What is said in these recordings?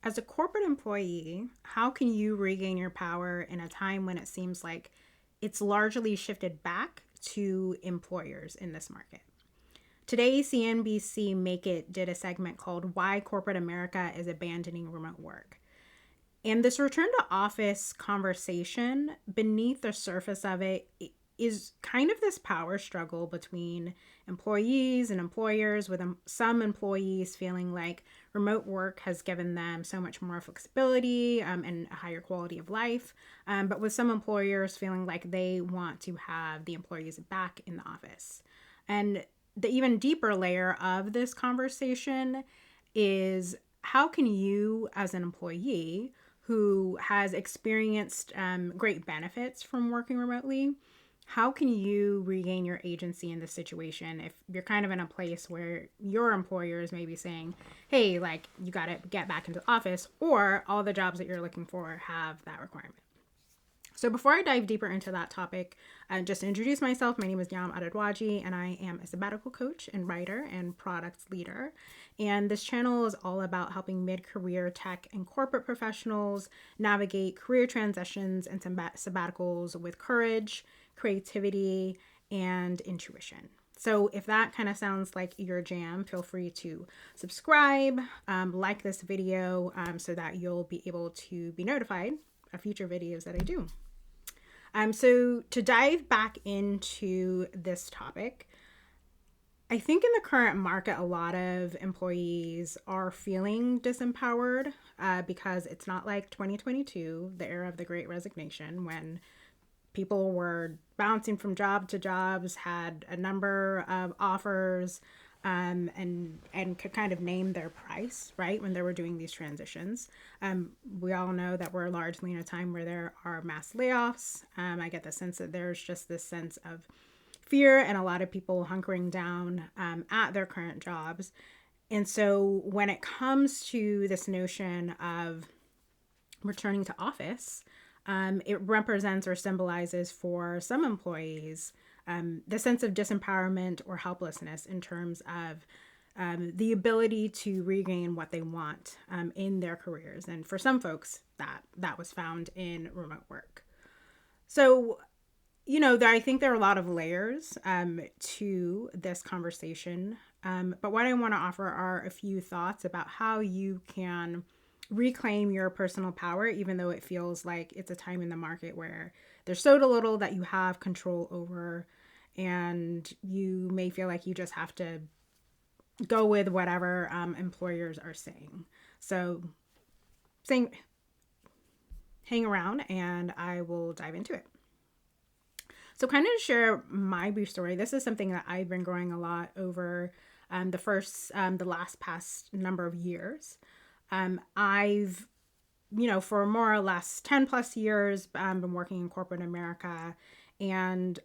As a corporate employee, how can you regain your power in a time when it seems like it's largely shifted back to employers in this market? Today, CNBC Make It did a segment called Why Corporate America is Abandoning Remote Work. And this return to office conversation, beneath the surface of it, is kind of this power struggle between employees and employers, with some employees feeling like remote work has given them so much more flexibility and a higher quality of life, but with some employers feeling like they want to have the employees back in the office. And the even deeper layer of this conversation is, how can you, as an employee who has experienced great benefits from working remotely, how can you regain your agency in this situation if you're kind of in a place where your employer is maybe saying, hey, like, you got to get back into the office, or all the jobs that you're looking for have that requirement? So before I dive deeper into that topic, just to introduce myself, my name is Nyam Adodoadji, and I am a sabbatical coach and writer and product leader. And this channel is all about helping mid-career tech and corporate professionals navigate career transitions and sabbaticals with courage, creativity, and intuition. So if that kind of sounds like your jam, feel free to subscribe, like this video, so that you'll be able to be notified of future videos that I do. So to dive back into this topic, I think in the current market, a lot of employees are feeling disempowered because it's not like 2022, the era of the Great Resignation, when people were bouncing from job to jobs, had a number of offers, and could kind of name their price, right, when they were doing these transitions. We all know that we're largely in a time where there are mass layoffs. I get the sense that there's just this sense of fear and a lot of people hunkering down at their current jobs. And so when it comes to this notion of returning to office, it represents or symbolizes for some employees the sense of disempowerment or helplessness in terms of the ability to regain what they want in their careers. And for some folks, that was found in remote work. So, I think there are a lot of layers to this conversation. But what I want to offer are a few thoughts about how you can reclaim your personal power, even though it feels like it's a time in the market where there's so little that you have control over, and you may feel like you just have to go with whatever employers are saying. So hang around and I will dive into it. So kind of to share my brief story, this is something that I've been growing a lot over the last past number of years. I've, for more or less 10 plus years, been working in corporate America. And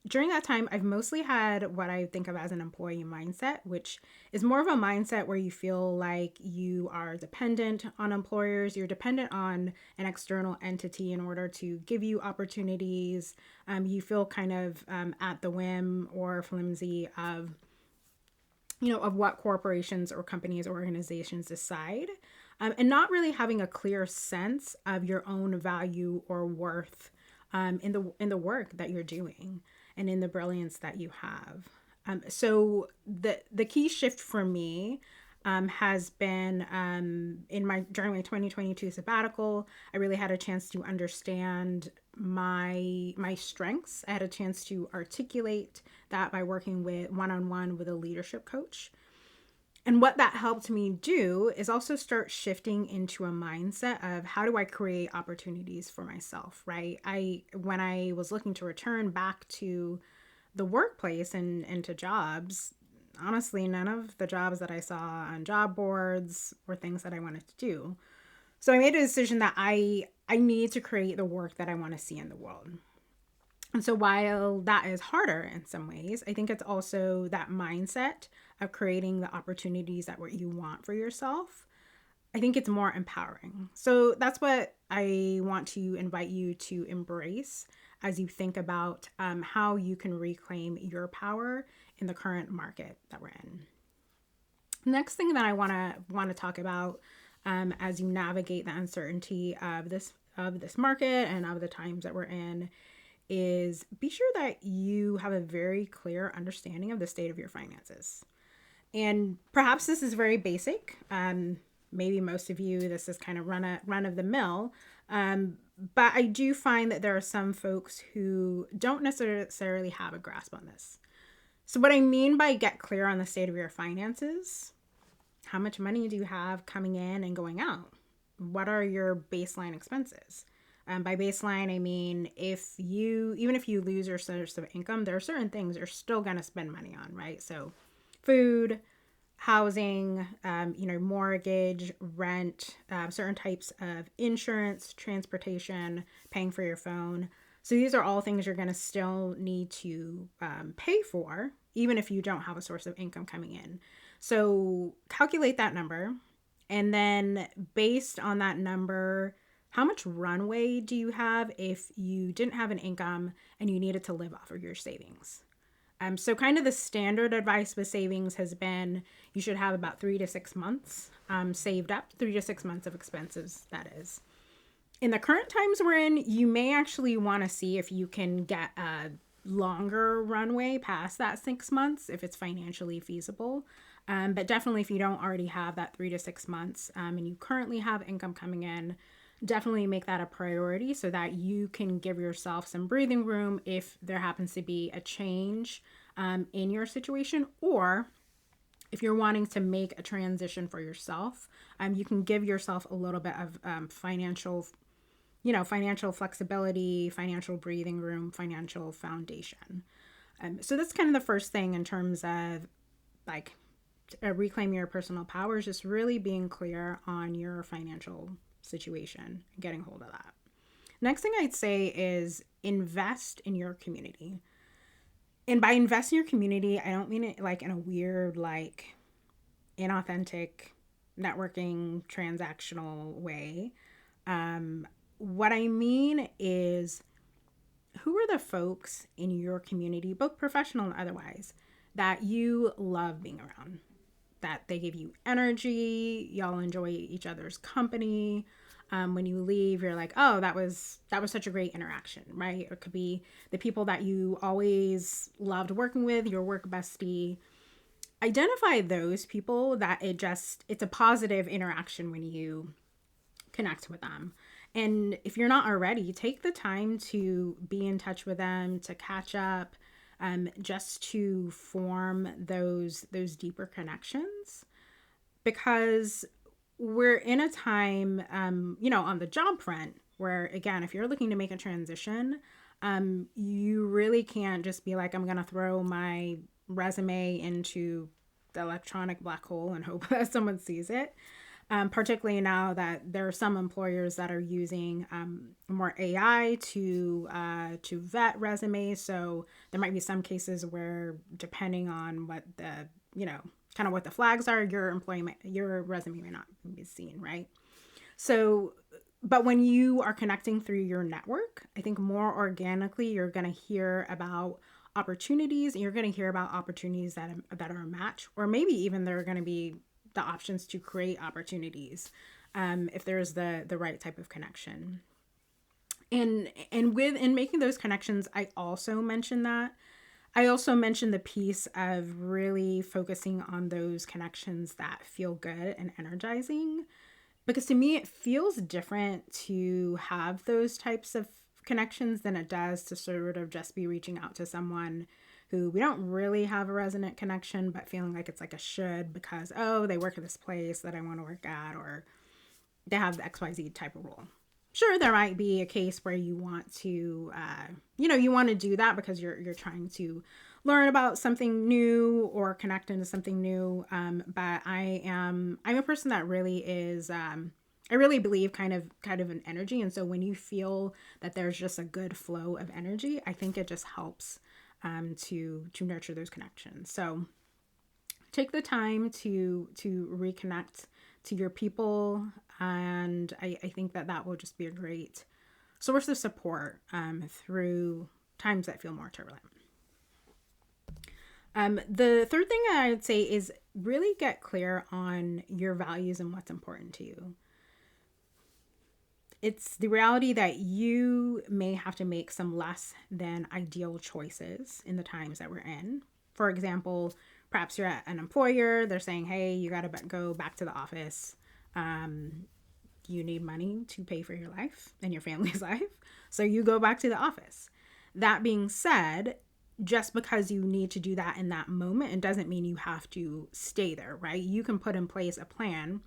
during that time, I've mostly had what I think of as an employee mindset, which is more of a mindset where you feel like you are dependent on employers. You're dependent on an external entity in order to give you opportunities. You feel kind of at the whim or flimsy of what corporations or companies or organizations decide, and not really having a clear sense of your own value or worth in the work that you're doing and in the brilliance that you have. So the key shift for me has been during my 2022 sabbatical. I really had a chance to understand my strengths. I had a chance to articulate that by working with one-on-one with a leadership coach. And what that helped me do is also start shifting into a mindset of, how do I create opportunities for myself, right? When I was looking to return back to the workplace and to jobs, honestly, none of the jobs that I saw on job boards were things that I wanted to do. So I made a decision that I need to create the work that I want to see in the world. And so while that is harder in some ways, I think it's also that mindset of creating the opportunities that what you want for yourself. I think it's more empowering. So that's what I want to invite you to embrace as you think about how you can reclaim your power in the current market that we're in. Next thing that I want to talk about as you navigate the uncertainty of this market and of the times that we're in, is be sure that you have a very clear understanding of the state of your finances. And perhaps this is very basic. Maybe most of you, this is kind of run of the mill. But I do find that there are some folks who don't necessarily have a grasp on this. So what I mean by get clear on the state of your finances, how much money do you have coming in and going out? What are your baseline expenses? By baseline, I mean, even if you lose your source of income, there are certain things you're still going to spend money on, right? So food, housing, mortgage, rent, certain types of insurance, transportation, paying for your phone. So these are all things you're going to still need to pay for, even if you don't have a source of income coming in. So calculate that number. And then based on that number, how much runway do you have if you didn't have an income and you needed to live off of your savings? So kind of the standard advice with savings has been you should have about 3 to 6 months saved up, 3 to 6 months of expenses, that is. In the current times we're in, you may actually want to see if you can get a longer runway past that 6 months, if it's financially feasible. But definitely if you don't already have that 3 to 6 months and you currently have income coming in, definitely make that a priority so that you can give yourself some breathing room if there happens to be a change in your situation, or if you're wanting to make a transition for yourself, you can give yourself a little bit of financial flexibility, financial breathing room, financial foundation. So that's kind of the first thing in terms of like reclaim your personal powers, just really being clear on your financial situation, getting hold of that. Next thing I'd say is invest in your community. And by invest in your community, I don't mean it like in a weird, like inauthentic networking transactional way. What I mean is, who are the folks in your community, both professional and otherwise, that you love being around? That they give you energy, y'all enjoy each other's company. When you leave, you're like, oh, that was such a great interaction, right? It could be the people that you always loved working with, your work bestie. Identify those people that it's a positive interaction when you connect with them. And if you're not already, take the time to be in touch with them, to catch up, just to form those deeper connections, because we're in a time, on the job front where, again, if you're looking to make a transition, you really can't just be like, I'm going to throw my resume into the electronic black hole and hope that someone sees it. Particularly now that there are some employers that are using more AI to vet resumes. So there might be some cases where, depending on what the, kind of what the flags are, your resume may not be seen, right? So, but when you are connecting through your network, I think more organically, you're going to hear about opportunities, and you're going to hear about opportunities that are a match, or maybe even there are going to be the options to create opportunities if there's the right type of connection. And in making those connections, I also mentioned the piece of really focusing on those connections that feel good and energizing, because to me, it feels different to have those types of connections than it does to sort of just be reaching out to someone who we don't really have a resonant connection, but feeling like it's like a should because, oh, they work at this place that I want to work at, or they have the XYZ type of role. Sure, there might be a case where you want to, you want to do that because you're trying to learn about something new or connect into something new. But I'm a person that really is, I really believe kind of an energy. And so when you feel that there's just a good flow of energy, I think it just helps to nurture those connections. So take the time to reconnect to your people. And I think that will just be a great source of support through times that feel more turbulent. The third thing I would say is really get clear on your values and what's important to you. It's the reality that you may have to make some less than ideal choices in the times that we're in. For example, perhaps you're at an employer, they're saying, hey, you got to go back to the office. You need money to pay for your life and your family's life. So you go back to the office. That being said, just because you need to do that in that moment, it doesn't mean you have to stay there, right? You can put in place a plan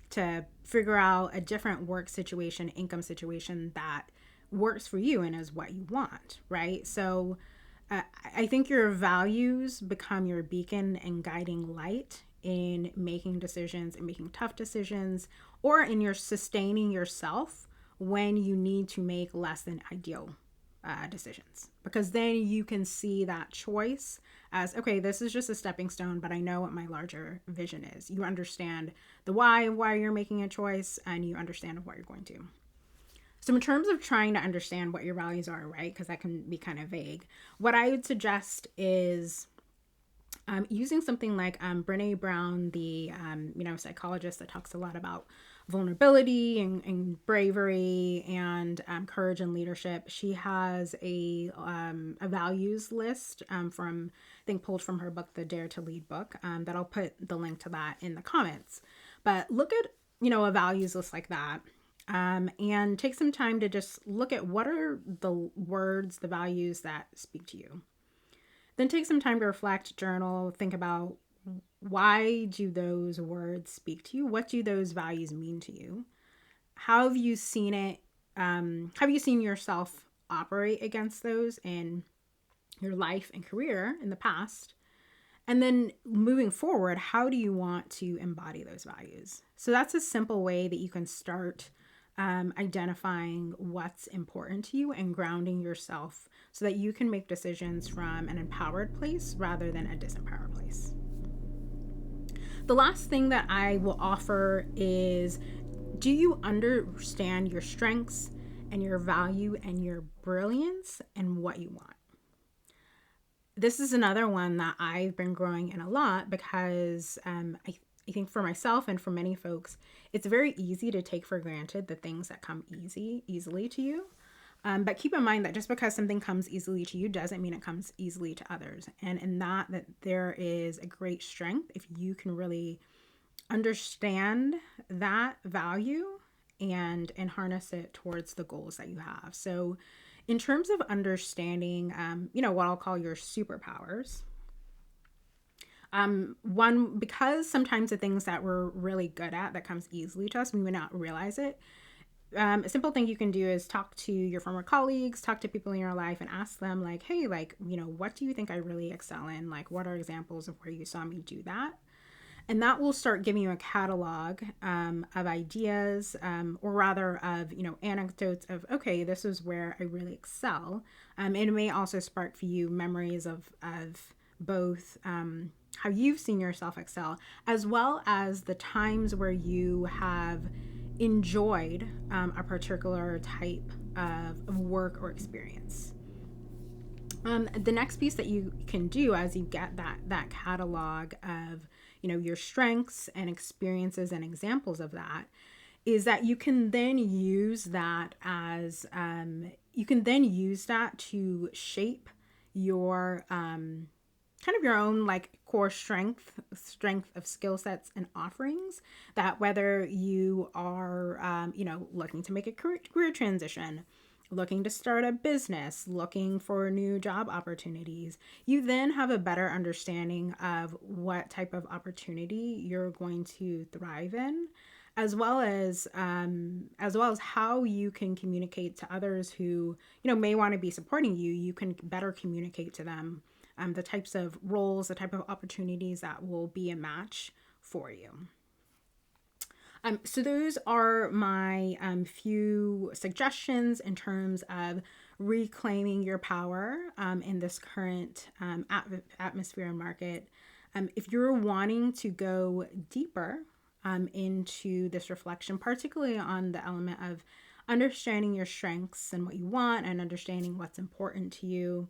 to figure out a different work situation, income situation that works for you and is what you want, right? So I think your values become your beacon and guiding light in making decisions and making tough decisions, or in your sustaining yourself when you need to make less than ideal decisions, because then you can see that choice as, okay, this is just a stepping stone, but I know what my larger vision is. You understand the why you're making a choice, and you understand what you're going to. So in terms of trying to understand what your values are, right, because that can be kind of vague, what I would suggest is using something like Brene Brown, the psychologist that talks a lot about vulnerability and bravery and courage and leadership. She has a values list from, I think, pulled from her book, the Dare to Lead book, that I'll put the link to that in the comments. But look at, a values list like that. And take some time to just look at what are the words, the values that speak to you. Then take some time to reflect, journal, think about, why do those words speak to you? What do those values mean to you? How have you seen it? Have you seen yourself operate against those in your life and career in the past? And then moving forward, how do you want to embody those values? So that's a simple way that you can start identifying what's important to you and grounding yourself so that you can make decisions from an empowered place rather than a disempowered place. The last thing that I will offer is, do you understand your strengths and your value and your brilliance and what you want? This is another one that I've been growing in a lot because I think for myself and for many folks, it's very easy to take for granted the things that come easily to you. But keep in mind that just because something comes easily to you doesn't mean it comes easily to others. And in that there is a great strength if you can really understand that value and harness it towards the goals that you have. So in terms of understanding, what I'll call your superpowers, because sometimes the things that we're really good at that comes easily to us, we may not realize it. A simple thing you can do is talk to your former colleagues, talk to people in your life and ask them like, hey, what do you think I really excel in? Like, what are examples of where you saw me do that? And that will start giving you a catalog of ideas, or rather of, anecdotes of, okay, this is where I really excel. It may also spark for you memories of both how you've seen yourself excel, as well as the times where you have enjoyed a particular type of work or experience. The next piece that you can do as you get that catalog of your strengths and experiences and examples of that is that you can then use that as to shape your kind of your own like core strength of skill sets and offerings, that whether you are looking to make a career transition, looking to start a business, looking for new job opportunities, you then have a better understanding of what type of opportunity you're going to thrive in, as well as how you can communicate to others who may want to be supporting you. You can better communicate to them the types of roles, the type of opportunities that will be a match for you. So those are my few suggestions in terms of reclaiming your power in this current atmosphere and market. If you're wanting to go deeper into this reflection, particularly on the element of understanding your strengths and what you want and understanding what's important to you,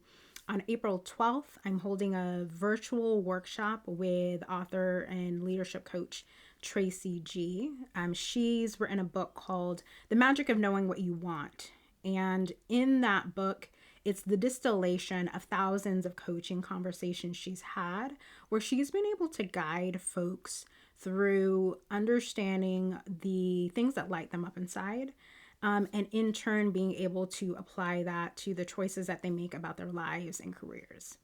On April 12th, I'm holding a virtual workshop with author and leadership coach Tracey G. She's written a book called The Magic of Knowing What You Want. And in that book, it's the distillation of thousands of coaching conversations she's had, where she's been able to guide folks through understanding the things that light them up inside, and in turn being able to apply that to the choices that they make about their lives and careers.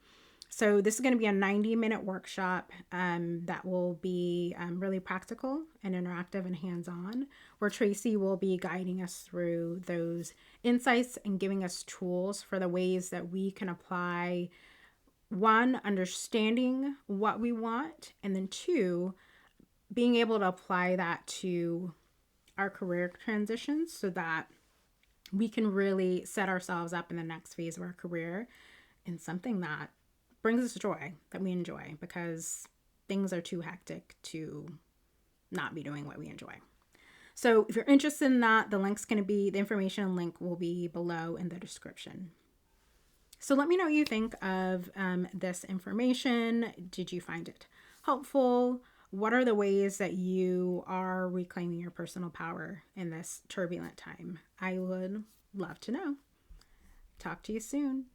So this is going to be a 90-minute workshop that will be really practical and interactive and hands-on, where Tracey will be guiding us through those insights and giving us tools for the ways that we can apply, one, understanding what we want, and then two, being able to apply that to our career transitions so that we can really set ourselves up in the next phase of our career in something that brings us joy, that we enjoy, because things are too hectic to not be doing what we enjoy. So if you're interested in that, the information link will be below in the description. So let me know what you think of this information. Did you find it helpful? What are the ways that you are reclaiming your personal power in this turbulent time? I would love to know. Talk to you soon.